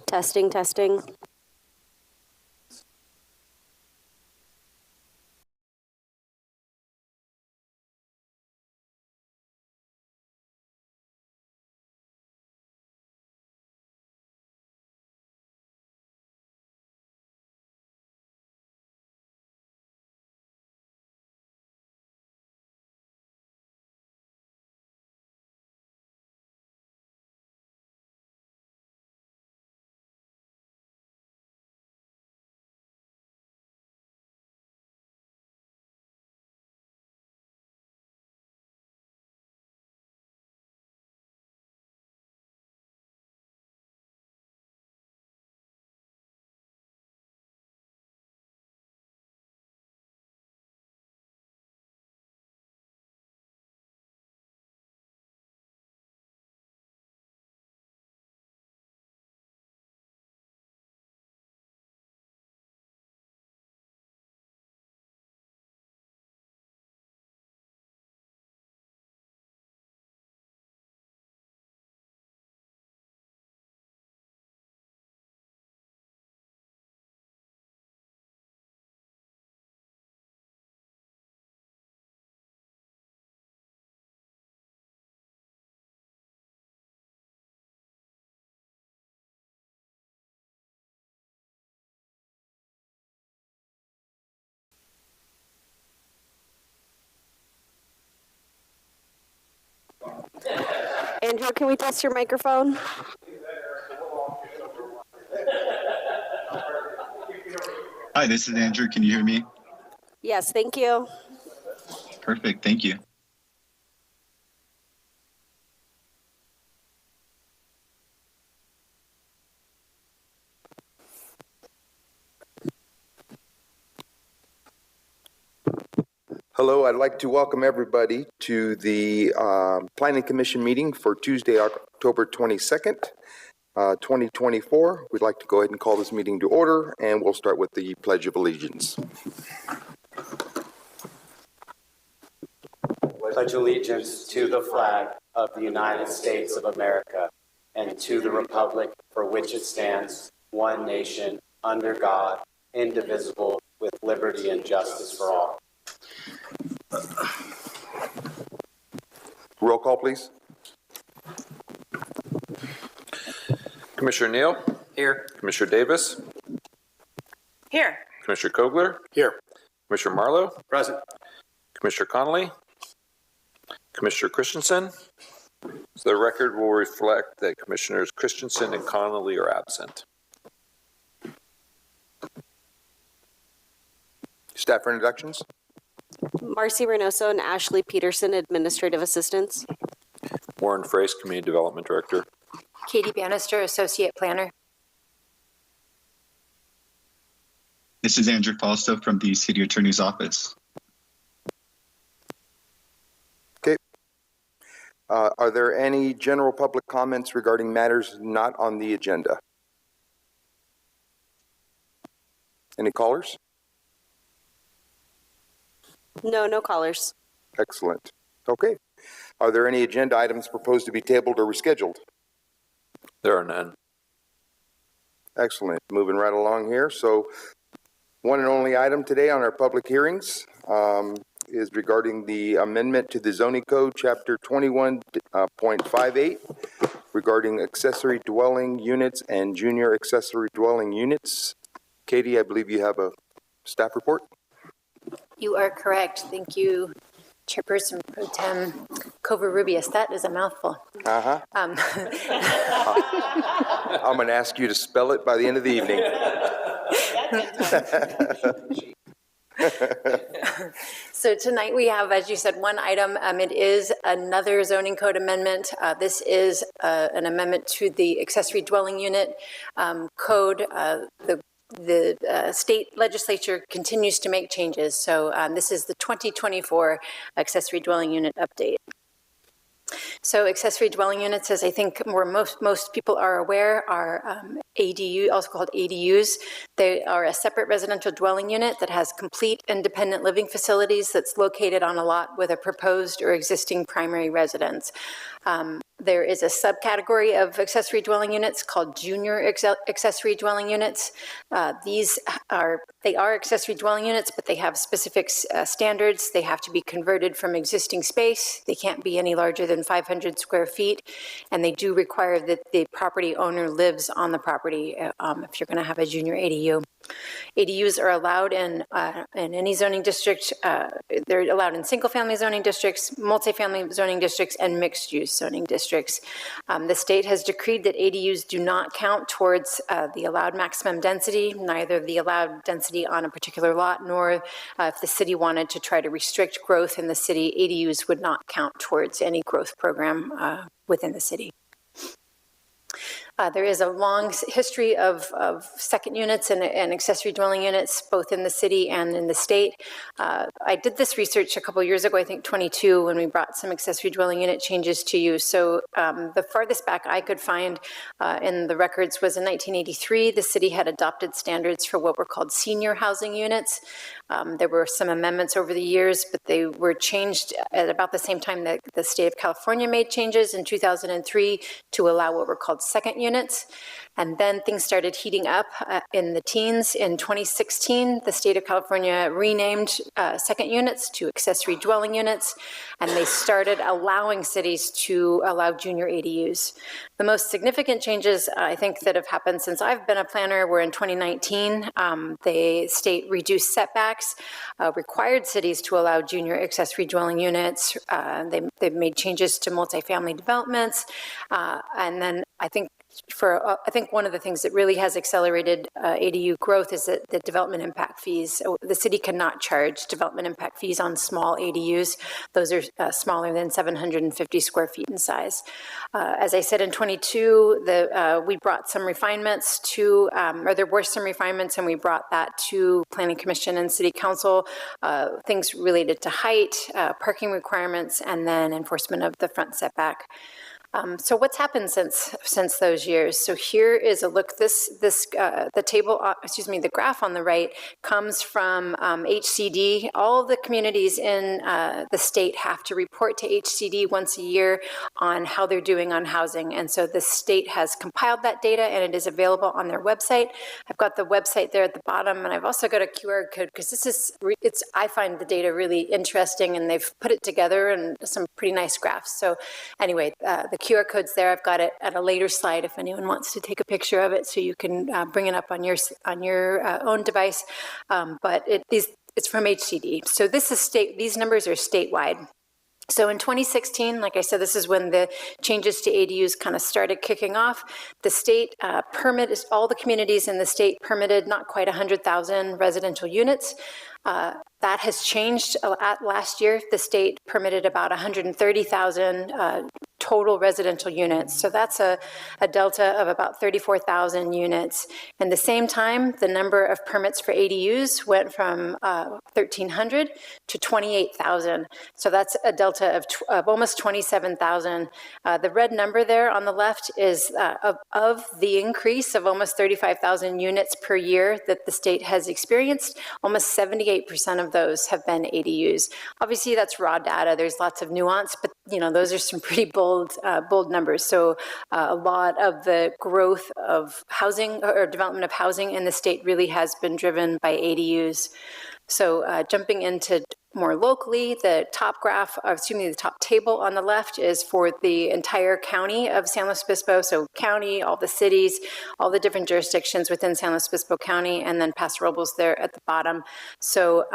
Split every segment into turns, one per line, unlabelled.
Testing, testing. Andrew, can we test your microphone?
Hi, this is Andrew. Can you hear me?
Yes, thank you.
Perfect. Thank you.
Hello, I'd like to welcome everybody to the Planning Commission meeting for Tuesday, October 22nd, 2024. We'd like to go ahead and call this meeting to order, and we'll start with the Pledge of Allegiance.
Pledge allegiance to the flag of the United States of America and to the republic for which it stands, one nation, under God, indivisible, with liberty and justice for all.
Roll call, please.
Commissioner Neal?
Here.
Commissioner Davis?
Here.
Commissioner Kogler?
Here.
Commissioner Marlowe?
Present.
Commissioner Connolly? Commissioner Christensen? So the record will reflect that Commissioners Christensen and Connolly are absent.
Staff introductions.
Marcy Reynoso and Ashley Peterson, Administrative Assistants.
Warren Frace, Community Development Director.
Katie Bannister, Associate Planner.
This is Andrew Falstaff from the City Attorney's Office.
Okay. Are there any general public comments regarding matters not on the agenda? Any callers?
No, no callers.
Excellent. Okay. Are there any agenda items proposed to be tabled or rescheduled?
There are none.
Excellent. Moving right along here. So one and only item today on our public hearings is regarding the amendment to the zoning code, chapter 21.58, regarding accessory dwelling units and junior accessory dwelling units. Katie, I believe you have a staff report.
You are correct. Thank you, Chairperson Pro Tem Covarrubias. That is a mouthful.
Uh-huh. I'm going to ask you to spell it by the end of the evening.
So tonight we have, as you said, one item. It is another zoning code amendment. This is an amendment to the accessory dwelling unit code. The state legislature continues to make changes. So this is the 2024 accessory dwelling unit update. So accessory dwelling units, as I think most people are aware, are ADU, also called ADUs. They are a separate residential dwelling unit that has complete independent living facilities that's located on a lot with a proposed or existing primary residence. There is a subcategory of accessory dwelling units called junior accessory dwelling units. These are accessory dwelling units, but they have specific standards. They have to be converted from existing space. They can't be any larger than 500 square feet, and they do require that the property owner lives on the property if you're going to have a junior ADU. ADUs are allowed in any zoning district. They're allowed in single-family zoning districts, multifamily zoning districts, and mixed-use zoning districts. The state has decreed that ADUs do not count towards the allowed maximum density, neither the allowed density on a particular lot, nor if the city wanted to try to restrict growth in the city, ADUs would not count towards any growth program within the city. There is a long history of second units and accessory dwelling units, both in the city and in the state. I did this research a couple years ago, I think 22, when we brought some accessory dwelling unit changes to you. So the farthest back I could find in the records was in 1983. The city had adopted standards for what were called senior housing units. There were some amendments over the years, but they were changed at about the same time that the state of California made changes in 2003 to allow what were called second units. And then things started heating up in the teens. In 2016, the state of California renamed second units to accessory dwelling units, and they started allowing cities to allow junior ADUs. The most significant changes, I think, that have happened since I've been a planner were in 2019. The state reduced setbacks, required cities to allow junior accessory dwelling units. They've made changes to multifamily developments. And then I think one of the things that really has accelerated ADU growth is that the development impact fees. The city cannot charge development impact fees on small ADUs. Those are smaller than 750 square feet in size. As I said, in 22, we brought some refinements to, or there were some refinements, and we brought that to Planning Commission and City Council, things related to height, parking requirements, and then enforcement of the front setback. So what's happened since those years? So here is a look. The table, the graph on the right comes from HCD. All of the communities in the state have to report to HCD once a year on how they're doing on housing. And so the state has compiled that data, and it is available on their website. I've got the website there at the bottom, and I've also got a QR code because I find the data really interesting, and they've put it together in some pretty nice graphs. So anyway, the QR code's there. I've got it at a later slide if anyone wants to take a picture of it, so you can bring it up on your own device. But it's from HCD. So this is these numbers are statewide. So in 2016, like I said, this is when the changes to ADUs kind of started kicking off. The state permitted, all the communities in the state permitted not quite 100,000 residential units. That has changed. Last year, the state permitted about 130,000 total residential units. So that's a delta of about 34,000 units. And the same time, the number of permits for ADUs went from 1,300 to 28,000. So that's a delta of almost 27,000. The red number there on the left is of the increase of almost 35,000 units per year that the state has experienced, almost 78% of those have been ADUs. Obviously, that's raw data. There's lots of nuance, but those are some pretty bold numbers. So a lot of the growth of housing or development of housing in the state really has been driven by ADUs. So jumping into more locally, the top table on the left is for the entire county of San Luis Obispo. So county, all the cities, all the different jurisdictions within San Luis Obispo County, and then Paso Robles there at the bottom. So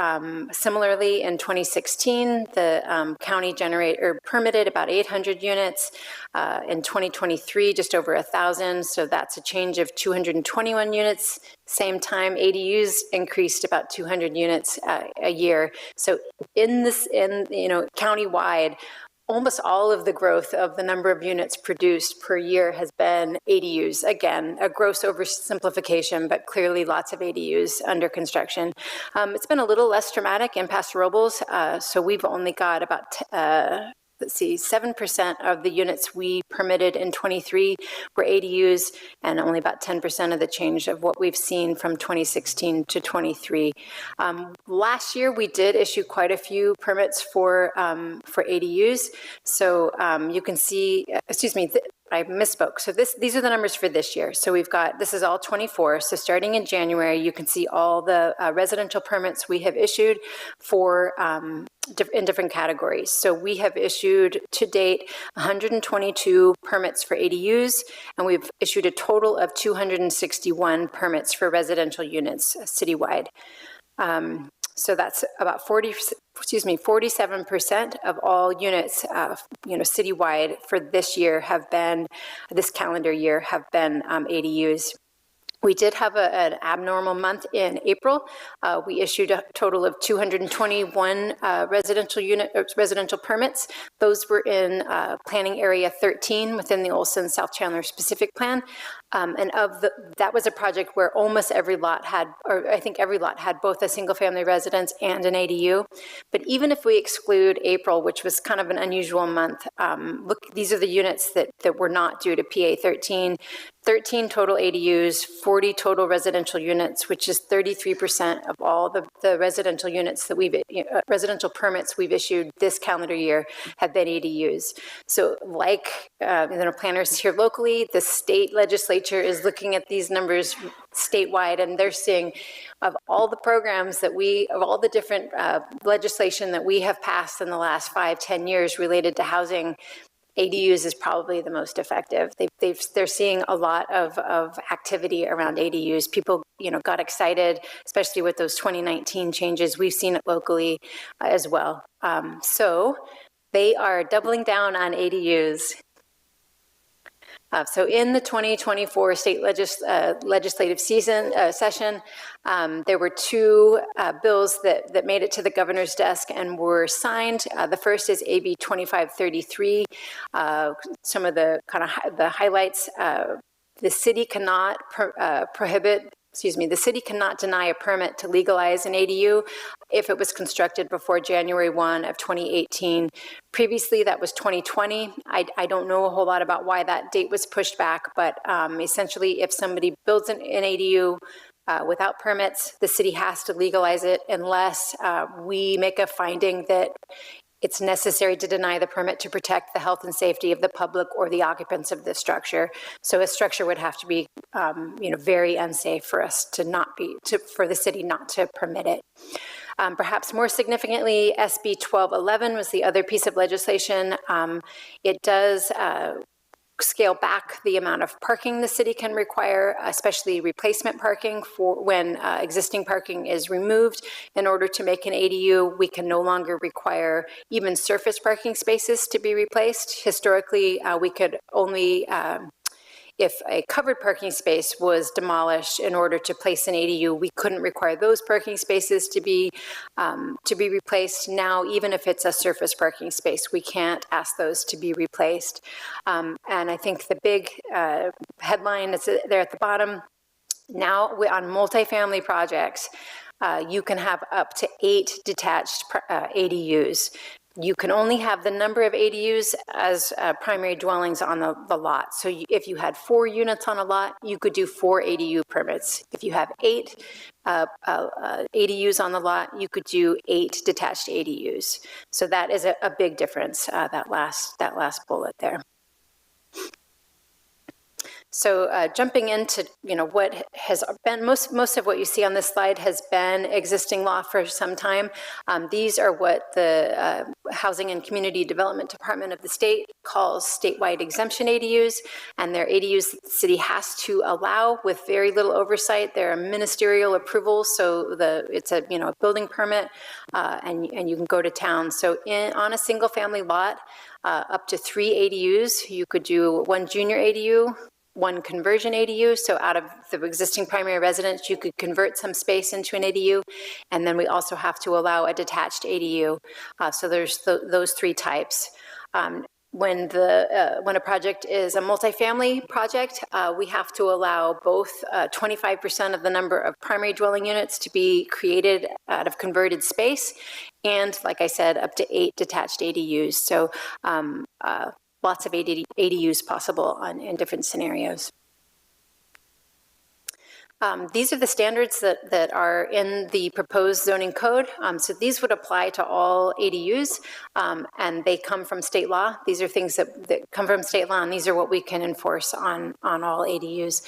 similarly, in 2016, the county permitted about 800 units. In 2023, just over 1,000. So that's a change of 221 units. Same time, ADUs increased about 200 units a year. So countywide, almost all of the growth of the number of units produced per year has been ADUs. Again, a gross oversimplification, but clearly lots of ADUs under construction. It's been a little less dramatic in Paso Robles. So we've only got about let's see, 7% of the units we permitted in 23 were ADUs, and only about 10% of the change of what we've seen from 2016 to 23. Last year, we did issue quite a few permits for ADUs. So you can see, I misspoke. So these are the numbers for this year. So we've got, this is all 24. So starting in January, you can see all the residential permits we have issued for in different categories. So we have issued to date 122 permits for ADUs, and we've issued a total of 261 permits for residential units citywide. So that's about 47% of all units, citywide for this year this calendar year have been ADUs. We did have an abnormal month in April. We issued a total of 221 residential permits. Those were in planning area 13 within the Olson South Chandler specific plan. And that was a project where almost every lot had, or I think every lot had both a single family residence and an ADU. But even if we exclude April, which was kind of an unusual month, look, these are the units that were not due to PA 13. 13 total ADUs, 40 total residential units, which is 33% of all the residential units that residential permits we've issued this calendar year have been ADUs. So like planners here locally, the state legislature is looking at these numbers statewide, and they're seeing of all the programs of all the different legislation that we have passed in the last 5-10 years related to housing, ADUs is probably the most effective. They're seeing a lot of activity around ADUs. People, got excited, especially with those 2019 changes. We've seen it locally as well. So they are doubling down on ADUs. So in the 2024 state legislative session, there were two bills that made it to the governor's desk and were signed. The first is AB 2533. Some of the the highlights: the city cannot the city cannot deny a permit to legalize an ADU if it was constructed before January 1 of 2018. Previously, that was 2020. I don't know a whole lot about why that date was pushed back, but essentially, if somebody builds an ADU without permits, the city has to legalize it unless we make a finding that it's necessary to deny the permit to protect the health and safety of the public or the occupants of the structure. So a structure would have to be, very unsafe for us for the city not to permit it. Perhaps more significantly, SB 1211 was the other piece of legislation. It does scale back the amount of parking the city can require, especially replacement parking for when existing parking is removed. In order to make an ADU, we can no longer require even surface parking spaces to be replaced. Historically, we could only if a covered parking space was demolished in order to place an ADU, we couldn't require those parking spaces to be replaced. Now, even if it's a surface parking space, we can't ask those to be replaced. And I think the big headline that's there at the bottom, now on multifamily projects, you can have up to 8 detached ADUs. You can only have the number of ADUs as primary dwellings on the lot. So if you had 4 units on a lot, you could do 4 ADU permits. If you have 8 ADUs on the lot, you could do 8 detached ADUs. So that is a big difference, that last bullet there. So jumping into, what has been, most of what you see on this slide has been existing law for some time. These are what the Housing and Community Development Department of the state calls statewide exemption ADUs, and they're ADUs that the city has to allow with very little oversight. They're a ministerial approval, so it's a building permit, and you can go to town. So on a single family lot, up to 3 ADUs, you could do 1 junior ADU, 1 conversion ADU, so out of the existing primary residence, you could convert some space into an ADU, and then we also have to allow a detached ADU. So there's those 3 types. when a project is a multifamily project, we have to allow both 25% of the number of primary dwelling units to be created out of converted space, and like I said, up to 8 detached ADUs. So lots of ADUs possible in different scenarios. These are the standards that are in the proposed zoning code. So these would apply to all ADUs, and they come from state law. These are things that come from state law, and these are what we can enforce on all ADUs.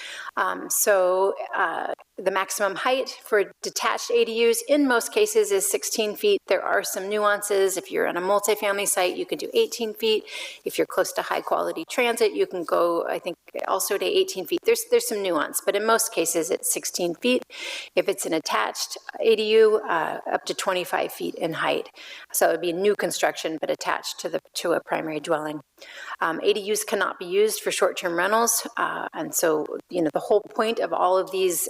The maximum height for detached ADUs in most cases is 16 feet. There are some nuances. If you're on a multifamily site, you can do 18 feet. If you're close to high quality transit, you can go, I think, also to 18 feet. There's some nuance, but in most cases it's 16 feet. If it's an attached ADU, up to 25 feet in height. So it would be new construction, but attached to a primary dwelling. ADUs cannot be used for short-term rentals, and so the whole point of all of these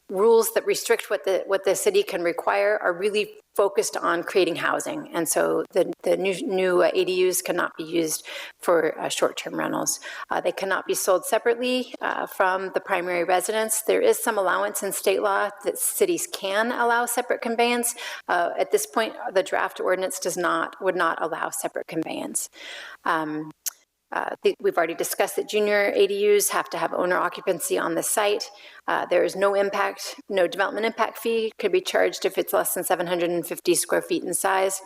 rules that restrict what the city can require are really focused on creating housing, and so the new ADUs cannot be used for short-term rentals. They cannot be sold separately from the primary residence. There is some allowance in state law that cities can allow separate conveyance. At this point, the draft ordinance would not allow separate conveyance. We've already discussed that junior ADUs have to have owner occupancy on the site. There is no development impact fee could be charged if it's less than 750 square feet in size.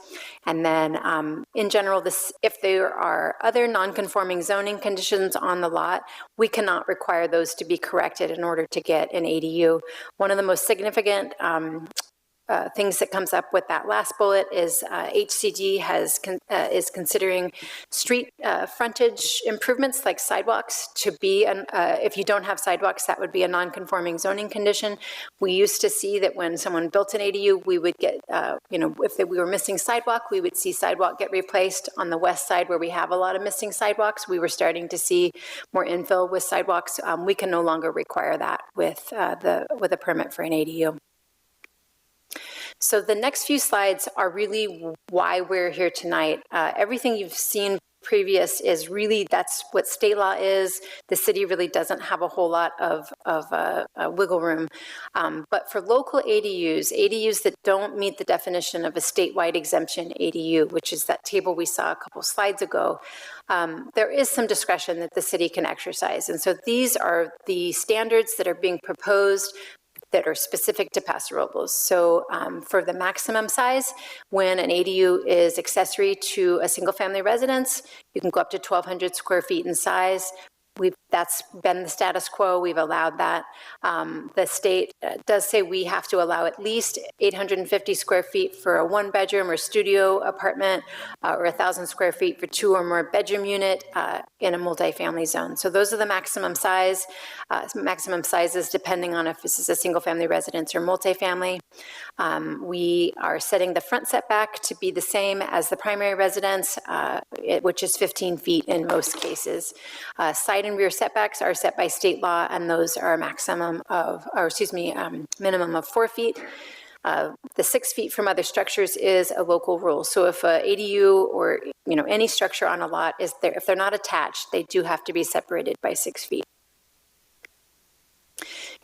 And then in general, if there are other non-conforming zoning conditions on the lot, we cannot require those to be corrected in order to get an ADU. One of the most significant things that comes up with that last bullet is HCD is considering street frontage improvements like sidewalks to be, if you don't have sidewalks, that would be a non-conforming zoning condition. We used to see that when someone built an ADU, we would get, if we were missing sidewalk, we would see sidewalk get replaced on the west side where we have a lot of missing sidewalks. We were starting to see more infill with sidewalks. We can no longer require that with a permit for an ADU. So the next few slides are really why we're here tonight. Everything you've seen previous is really, that's what state law is. The city really doesn't have a whole lot of wiggle room. But for local ADUs that don't meet the definition of a statewide exemption ADU, which is that table we saw a couple slides ago, there is some discretion that the city can exercise. And so these are the standards that are being proposed that are specific to Paso Robles. So for the maximum size, when an ADU is accessory to a single family residence, you can go up to 1,200 square feet in size. That's been the status quo. We've allowed that. The state does say we have to allow at least 850 square feet for a one-bedroom or studio apartment, or 1,000 square feet for 2 or more bedroom unit in a multifamily zone. So those are the maximum sizes depending on if this is a single-family residence or multifamily. We are setting the front setback to be the same as the primary residence, which is 15 feet in most cases. Side and rear setbacks are set by state law, and those are a minimum of 4 feet. The 6 feet from other structures is a local rule. So if a ADU or any structure on a lot is there, if they're not attached, they do have to be separated by 6 feet.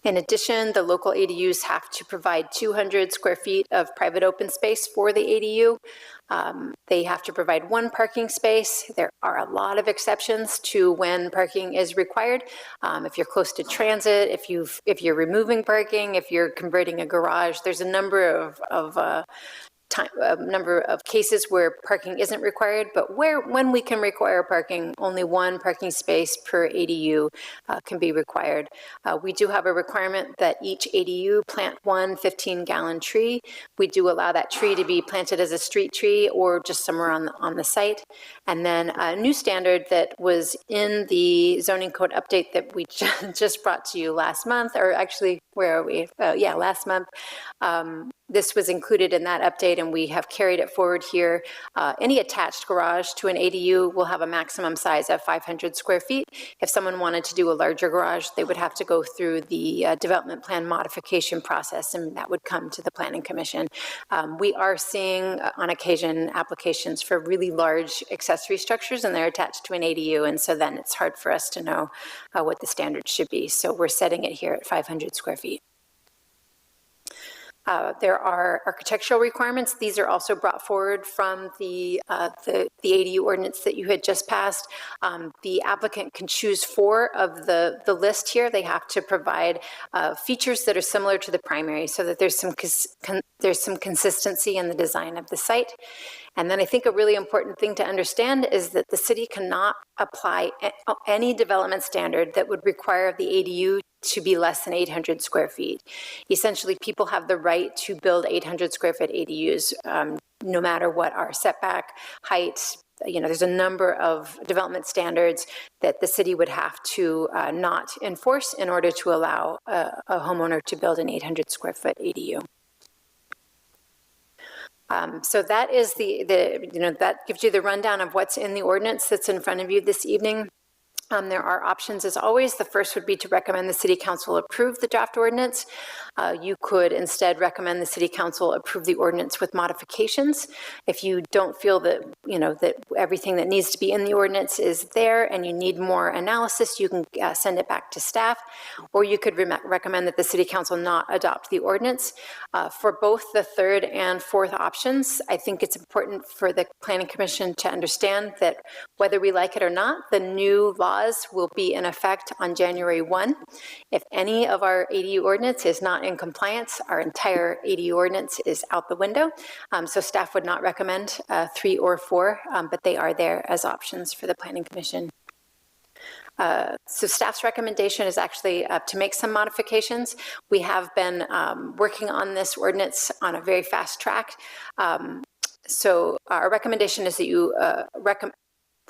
In addition, the local ADUs have to provide 200 square feet of private open space for the ADU. They have to provide 1 parking space. There are a lot of exceptions to when parking is required. If you're close to transit, if you're removing parking, if you're converting a garage, there's a number of cases where parking isn't required, but when we can require parking, only 1 parking space per ADU can be required. We do have a requirement that each ADU plant 1 15-gallon tree. We do allow that tree to be planted as a street tree or just somewhere on the site. And then a new standard that was in the zoning code update that we just brought to you last month, or actually, where are we? Last month. This was included in that update, and we have carried it forward here. Any attached garage to an ADU will have a maximum size of 500 square feet. If someone wanted to do a larger garage, they would have to go through the development plan modification process, and that would come to the Planning Commission. We are seeing on occasion applications for really large accessory structures, and they're attached to an ADU, and so then it's hard for us to know what the standards should be. So we're setting it here at 500 square feet. There are architectural requirements. These are also brought forward from the ADU ordinance that you had just passed. The applicant can choose 4 of the list here. They have to provide features that are similar to the primary so that there's some consistency in the design of the site. And then I think a really important thing to understand is that the city cannot apply any development standard that would require the ADU to be less than 800 square feet. Essentially, people have the right to build 800 square foot ADUs, no matter what our setback, height. There's a number of development standards that the city would have to not enforce in order to allow a homeowner to build an 800 square foot ADU. So that is that gives you the rundown of what's in the ordinance that's in front of you this evening. There are options as always. The first would be to recommend the City Council approve the draft ordinance. You could instead recommend the City Council approve the ordinance with modifications. If you don't feel that, that everything that needs to be in the ordinance is there and you need more analysis, you can send it back to staff, or you could recommend that the City Council not adopt the ordinance. For both the third and fourth options, I think it's important for the Planning Commission to understand that whether we like it or not, the new laws will be in effect on January 1. If any of our ADU ordinance is not in compliance, our entire ADU ordinance is out the window. So staff would not recommend 3 or 4, but they are there as options for the Planning Commission. So staff's recommendation is actually to make some modifications. We have been working on this ordinance on a very fast track. So our recommendation is that you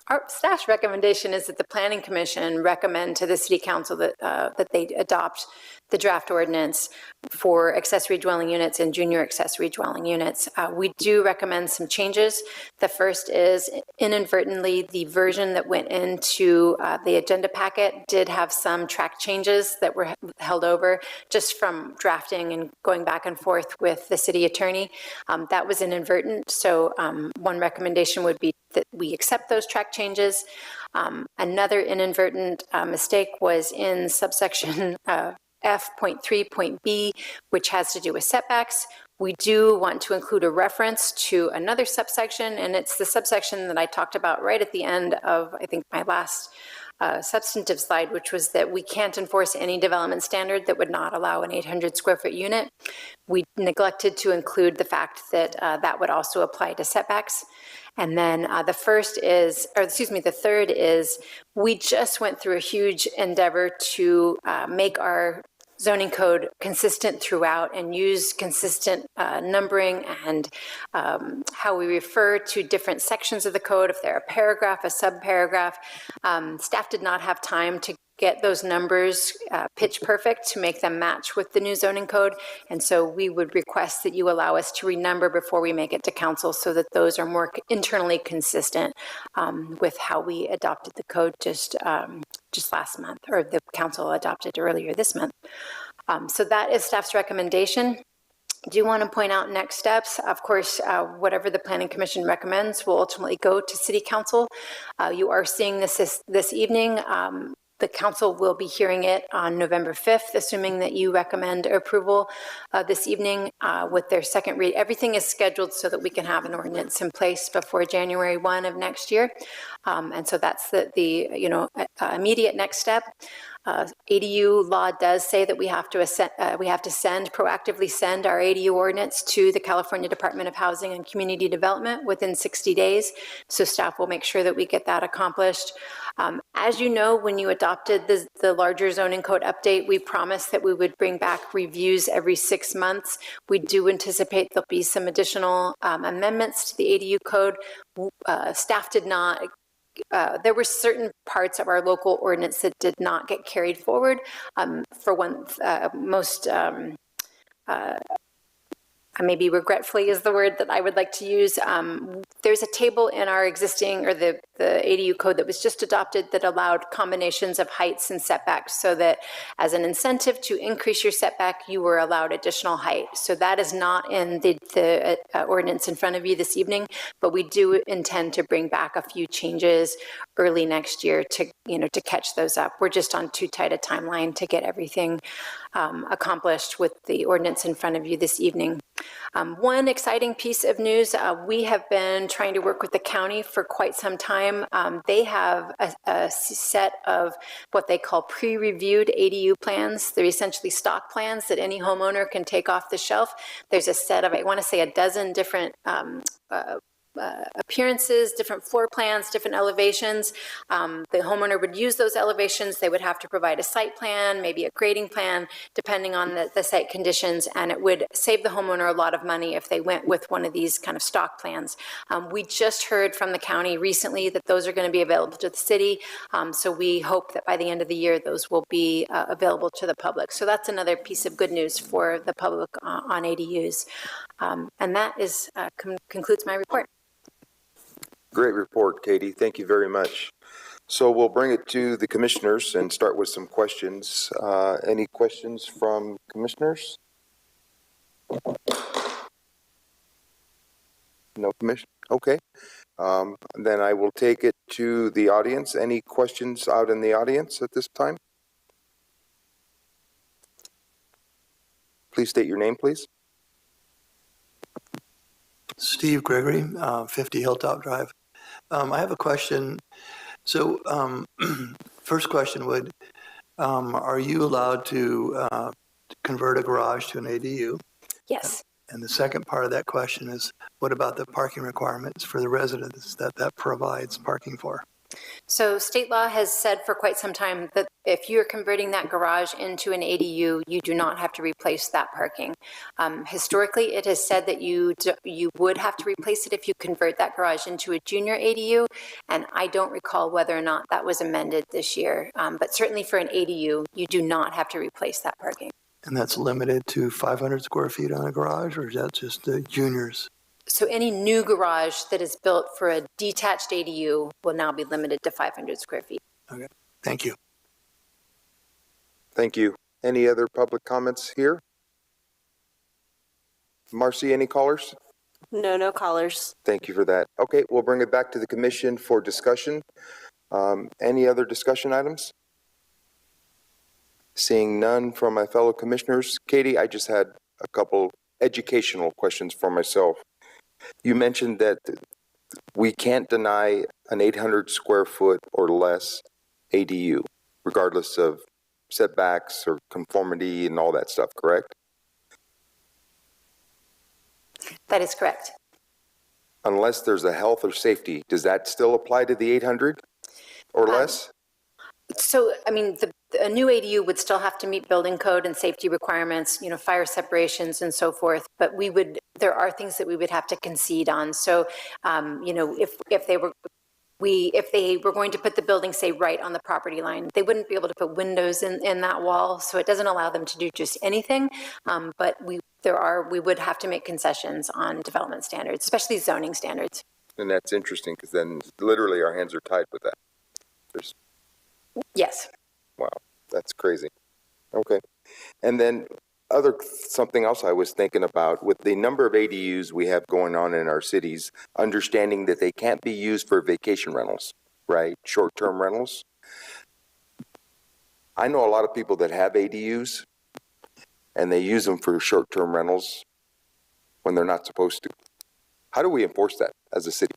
our staff's recommendation is that the Planning Commission recommend to the City Council that they adopt the draft ordinance for accessory dwelling units and junior accessory dwelling units. We do recommend some changes. The first is inadvertently the version that went into the agenda packet did have some track changes that were held over just from drafting and going back and forth with the city attorney. That was inadvertent. So one recommendation would be that we accept those track changes. Another inadvertent mistake was in subsection F.3.B, which has to do with setbacks. We do want to include a reference to another subsection, and it's the subsection that I talked about right at the end of, I think, my last substantive slide, which was that we can't enforce any development standard that would not allow an 800 square foot unit. We neglected to include the fact that that would also apply to setbacks. And then the third is we just went through a huge endeavor to make our zoning code consistent throughout and use consistent numbering and how we refer to different sections of the code. If they're a paragraph, a subparagraph, staff did not have time to get those numbers pitch perfect to make them match with the new zoning code. And so we would request that you allow us to renumber before we make it to council so that those are more internally consistent with how we adopted the code just last month, or the council adopted earlier this month. So that is staff's recommendation. I do want to point out next steps. Of course, whatever the Planning Commission recommends will ultimately go to City Council. You are seeing this evening. The council will be hearing it on November 5th, assuming that you recommend approval this evening with their second read. Everything is scheduled so that we can have an ordinance in place before January 1 of next year. And so that's the immediate next step. ADU law does say that we have to proactively send our ADU ordinance to the California Department of Housing and Community Development within 60 days. So staff will make sure that we get that accomplished. As you know, when you adopted the larger zoning code update, we promised that we would bring back reviews every 6 months. We do anticipate there'll be some additional amendments to the ADU code. Staff did not. There were certain parts of our local ordinance that did not get carried forward. For one, maybe regretfully is the word that I would like to use. There's a table in our existing, or the ADU code that was just adopted, that allowed combinations of heights and setbacks, so that as an incentive to increase your setback, you were allowed additional height. So that is not in the ordinance in front of you this evening, but we do intend to bring back a few changes early next year to, to catch those up. We're just on too tight a timeline to get everything accomplished with the ordinance in front of you this evening. One exciting piece of news, we have been trying to work with the county for quite some time. They have a set of what they call pre-reviewed ADU plans. They're essentially stock plans that any homeowner can take off the shelf. There's a set of, I want to say, a dozen different appearances, different floor plans, different elevations. The homeowner would use those elevations. They would have to provide a site plan, maybe a grading plan, depending on the site conditions, and it would save the homeowner a lot of money if they went with one of these kind of stock plans. We just heard from the county recently that those are going to be available to the city, so we hope that by the end of the year those will be available to the public. So that's another piece of good news for the public on ADUs. And that is concludes my report.
Great report, Katie. Thank you very much. So we'll bring it to the commissioners and start with some questions. Any questions from commissioners? No commission? Okay. Then I will take it to the audience. Any questions out in the audience at this time? Please state your name, please.
Steve Gregory, 50 Hilltop Drive. I have a question. So first question would, are you allowed to convert a garage to an ADU?
Yes.
And the second part of that question is, what about the parking requirements for the residents that provides parking for?
So state law has said for quite some time that if you're converting that garage into an ADU, you do not have to replace that parking. Historically, it has said that you would have to replace it if you convert that garage into a junior ADU, and I don't recall whether or not that was amended this year. But certainly for an ADU, you do not have to replace that parking.
And that's limited to 500 square feet on a garage, or is that just the juniors?
So any new garage that is built for a detached ADU will now be limited to 500 square feet.
Okay, thank you.
Thank you. Any other public comments here? Marcy, any callers?
No callers.
Thank you for that. Okay, we'll bring it back to the commission for discussion. Any other discussion items? Seeing none from my fellow commissioners. Katie, I just had a couple educational questions for myself. You mentioned that we can't deny an 800 square foot or less ADU, regardless of setbacks or conformity and all that stuff, correct?
That is correct.
Unless there's a health or safety, does that still apply to the 800 or less?
So, I mean, a new ADU would still have to meet building code and safety requirements, fire separations and so forth, but there are things that we would have to concede on. So, if they were going to put the building, say, right on the property line, they wouldn't be able to put windows in that wall, so it doesn't allow them to do just anything, but we would have to make concessions on development standards, especially zoning standards.
And that's interesting, because then literally our hands are tied with that.
Yes.
Wow, that's crazy. Okay. And then something else I was thinking about, with the number of ADUs we have going on in our cities, understanding that they can't be used for vacation rentals, right? Short-term rentals. I know a lot of people that have ADUs and they use them for short-term rentals when they're not supposed to. How do we enforce that as a city?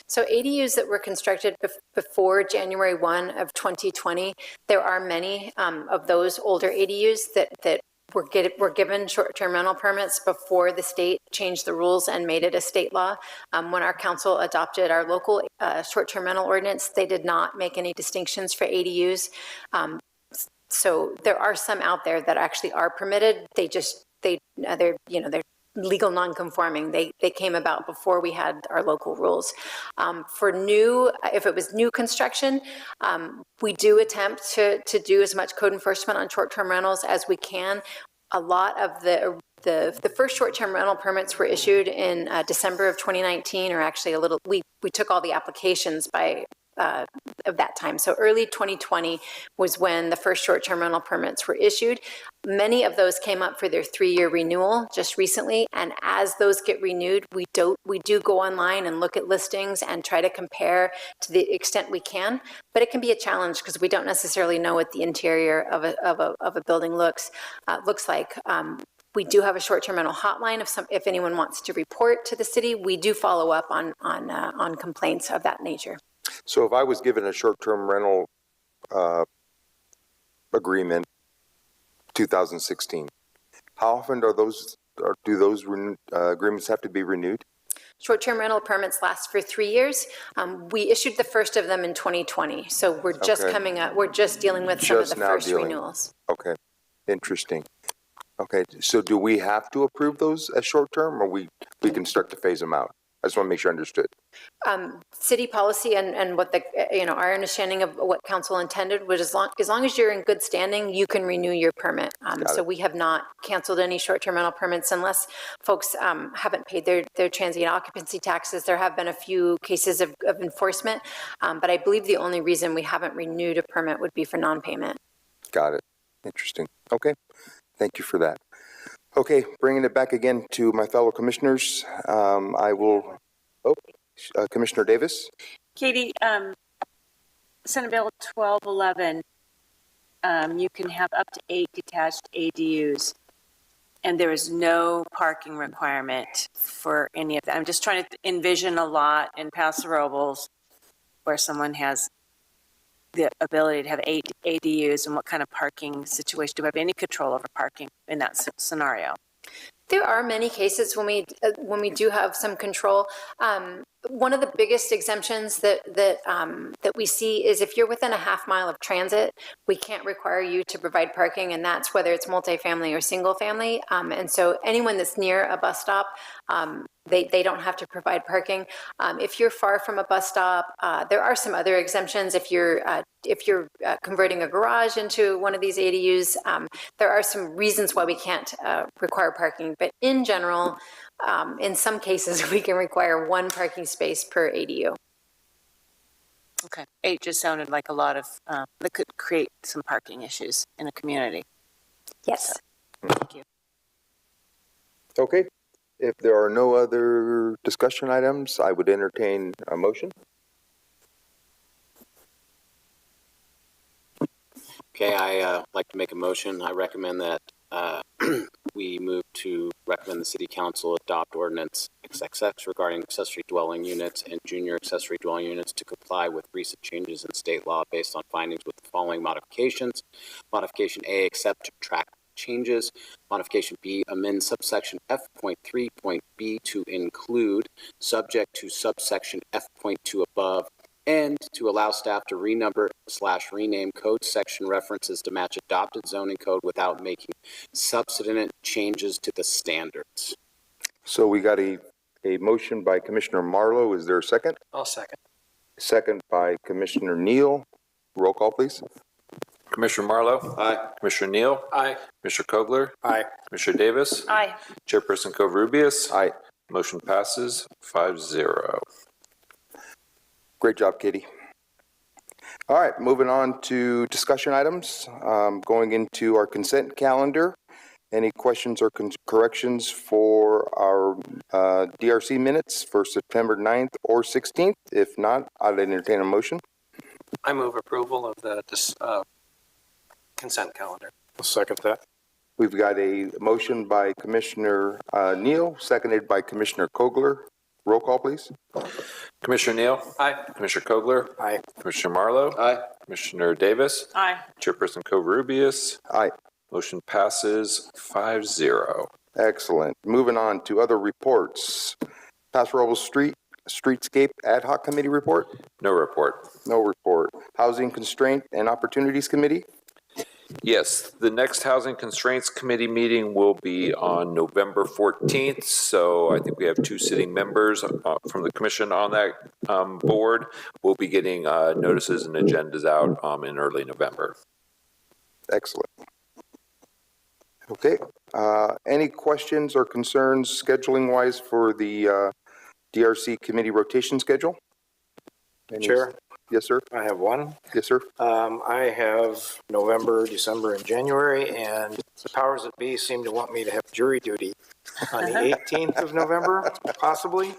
So ADUs that were constructed before January 1 of 2020, there are many of those older ADUs that were given short-term rental permits before the state changed the rules and made it a state law. When our council adopted our local short-term rental ordinance, they did not make any distinctions for ADUs. So there are some out there that actually are permitted. They're legal non-conforming. They came about before we had our local rules. If it was new construction, we do attempt to do as much code enforcement on short-term rentals as we can. A lot of the the first short-term rental permits were issued in December of 2019, or actually we took all the applications by of that time. So early 2020 was when the first short-term rental permits were issued. Many of those came up for their 3-year renewal just recently, and as those get renewed, we do go online and look at listings and try to compare to the extent we can. But it can be a challenge because we don't necessarily know what the interior of a building looks like. We do have a short-term rental hotline if anyone wants to report to the city. We do follow up on complaints of that nature.
So if I was given a short-term rental agreement 2016, how often do those agreements have to be renewed?
Short-term rental permits last for 3 years. We issued the first of them in 2020, so we're just we're just dealing with some of the first renewals.
Okay, interesting. Okay, so do we have to approve those as short-term, or we can start to phase them out? I just want to make sure I understood.
City policy and what our understanding of what council intended was as long as you're in good standing, you can renew your permit. So we have not canceled any short-term rental permits unless folks haven't paid their transient occupancy taxes. There have been a few cases of enforcement, but I believe the only reason we haven't renewed a permit would be for non-payment.
Got it. Interesting. Okay. Thank you for that. Okay, bringing it back again to my fellow commissioners, I will, Commissioner Davis.
Katie, Senate Bill 1211, you can have up to 8 detached ADUs, and there is no parking requirement for any of that. I'm just trying to envision a lot in Paso Robles where someone has the ability to have 8 ADUs, and what kind of parking situation? Do we have any control over parking in that scenario?
There are many cases when we do have some control. One of the biggest exemptions that we see is if you're within a half mile of transit, we can't require you to provide parking, and that's whether it's multifamily or single family. And so anyone that's near a bus stop, they don't have to provide parking. If you're far from a bus stop, there are some other exemptions. If you're converting a garage into one of these ADUs, there are some reasons why we can't require parking. But in general, in some cases, we can require 1 parking space per ADU.
Okay. 8 just sounded like a lot of, that could create some parking issues in a community.
Yes.
So, thank you.
Okay. If there are no other discussion items, I would entertain a motion.
Okay, I like to make a motion. I recommend that we move to recommend the City Council adopt ordinance XXX regarding accessory dwelling units and junior accessory dwelling units to comply with recent changes in state law based on findings with the following modifications. Modification A, accept track changes. Modification B, amend subsection F.3.B to include, subject to subsection F.2 above, and to allow staff to renumber/rename code section references to match adopted zoning code without making substantive changes to the standards.
So we got a motion by Commissioner Marlowe. Is there a second?
I'll second.
Second by Commissioner Neal. Roll call, please.
Commissioner Marlowe?
Aye.
Commissioner Neal?
Aye.
Commissioner Kogler?
Aye.
Commissioner Davis?
Aye.
Chairperson Covarrubias?
Aye.
Motion passes 5-0.
Great job, Katie. All right, moving on to discussion items. Going into our consent calendar. Any questions or corrections for our DRC minutes for September 9th or 16th? If not, I'd entertain a motion.
I move approval of the consent calendar.
I'll second that.
We've got a motion by Commissioner Neal, seconded by Commissioner Kogler. Roll call, please.
Commissioner Neal?
Aye.
Commissioner Kogler?
Aye.
Commissioner Marlowe?
Aye.
Commissioner Davis?
Aye.
Chairperson Covarrubias?
Aye.
Motion passes 5-0.
Excellent. Moving on to other reports. Paso Robles Streetscape Ad Hoc Committee report?
No report.
No report. Housing Constraint and Opportunities Committee?
Yes, the next Housing Constraints Committee meeting will be on November 14th. So I think we have 2 sitting members from the commission on that board. We'll be getting notices and agendas out in early November.
Excellent. Okay. Any questions or concerns scheduling-wise for the DRC committee rotation schedule?
Chair,
Yes, sir.
I have one.
Yes, sir.
I have November, December, and January, and the powers that be seem to want me to have jury duty on the 18th of November, possibly.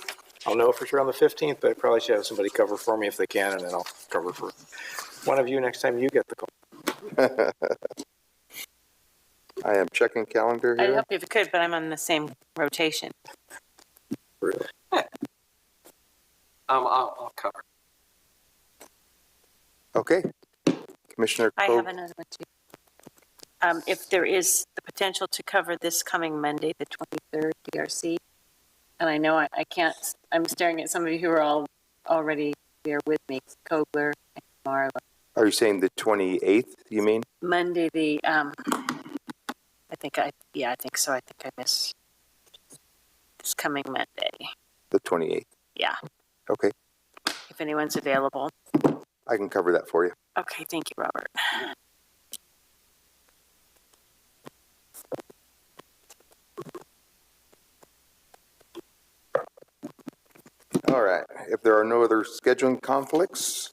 I'll know for sure on the 15th, but I probably should have somebody cover for me if they can, and then I'll cover for one of you next time you get the call.
I am checking calendar
I'd
here.
help you if you could, but I'm on the same rotation.
Really? I'll cover.
Okay. Commissioner
I
Koch.
have another one too. If there is the potential to cover this coming Monday, the 23rd, DRC, and I know I can't, I'm staring at some of you who are already here with me, Kobler and Marla.
Are you saying the 28th, you mean?
Monday, I think so. I think I missed this coming Monday.
The 28th.
Yeah,
Okay.
if anyone's available.
I can cover that for you.
Okay, thank you, Robert.
All right. If there are no other scheduling conflicts,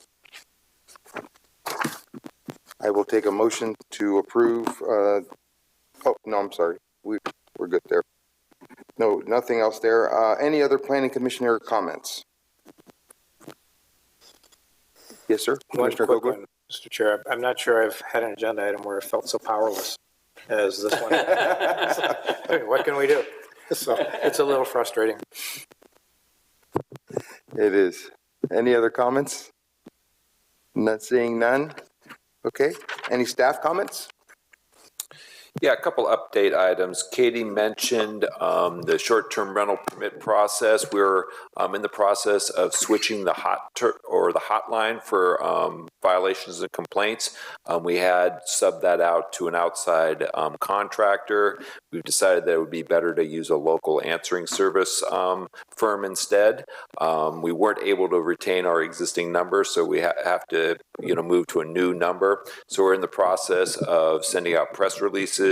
I will take a motion to approve. Oh, no, I'm sorry. We're good there. No, nothing else there. Any other planning commissioner comments? Yes, sir.
One
Commissioner
quick
Kogler?
one, Mr. Chair. I'm not sure I've had an agenda item where I felt so powerless as this one. What can we do? So it's a little frustrating.
It is. Any other comments? Not seeing none. Okay. Any staff comments?
Yeah, a couple update items. Katie mentioned the short-term rental permit process. We're in the process of switching the hotline for violations and complaints. We had subbed that out to an outside contractor. We've decided that it would be better to use a local answering service firm instead. We weren't able to retain our existing number, so we have to move to a new number. So we're in the process of sending out press releases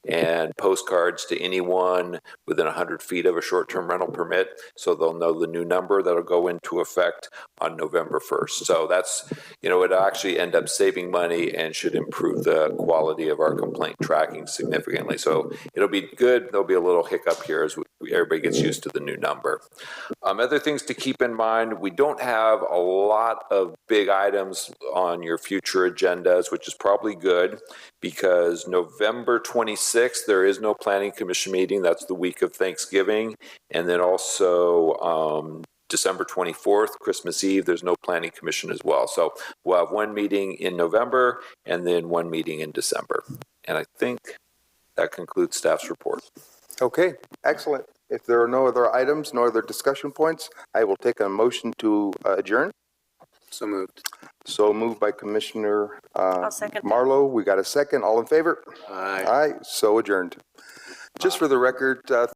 and postcards to anyone within 100 feet of a short-term rental permit, so they'll know the new number that'll go into effect on November 1st. So that's, it actually end up saving money and should improve the quality of our complaint tracking significantly. So it'll be good. There'll be a little hiccup here as everybody gets used to the new number. Other things to keep in mind, we don't have a lot of big items on your future agendas, which is probably good, because November 26th, there is no planning commission meeting. That's the week of Thanksgiving. And then also December 24th, Christmas Eve, there's no planning commission as well. So we'll have one meeting in November and then one meeting in December. And I think that concludes staff's report.
Okay, excellent. If there are no other items, no other discussion points, I will take a motion to adjourn.
So moved.
So moved by Commissioner
I'll second that.
Marlowe. We got a second. All in favor?
Aye.
Aye. So adjourned. Just for the record,